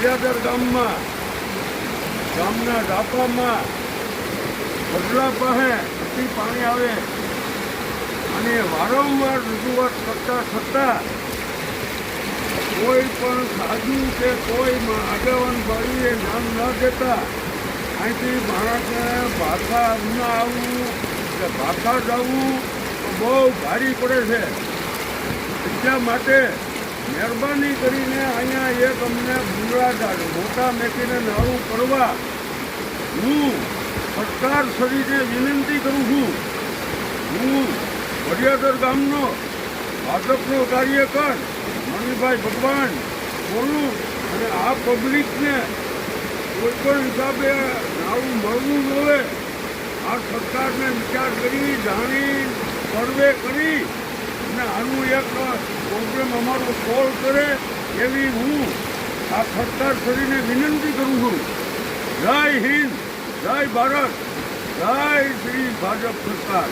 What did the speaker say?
ભરિયાદર ગામના ડાપામાં બદલા પાસે અતિ પાણી આવે અને વારંવાર રજૂઆત કરતા છતાં કોઈ પણ સાધુ કે કોઈ આગેવાન ભાઈએ નામ ન દેતા અહીંથી માણસને ભાખા ન આવવું કે ભાખા જવું તો બહુ ભારી પડે છે. એટલા માટે મહેરબાની કરીને અહીંયા એક અમને ભૂંગળા મોટા મેકીને નાળું કરવા હું સરકાર શ્રીને વિનંતી કરું છું. હું ભરિયાદર ગામનો ભાજપનો કાર્યકર મણિભાઈ ભગવાન બોલું અને આ પબ્લિકને કોઈ પણ હિસાબે નાળું મળવું જોઈએ. આ સરકારને વિચાર કરી જાણી સર્વે કરી અને આનું એક પ્રોબ્લેમ અમારો સોલ્વ કરે એવી હું આ સરકાર શ્રીને વિનંતી કરું છું. જય હિન્દ, જય ભારત, જય શ્રી ભાજપ સરકાર.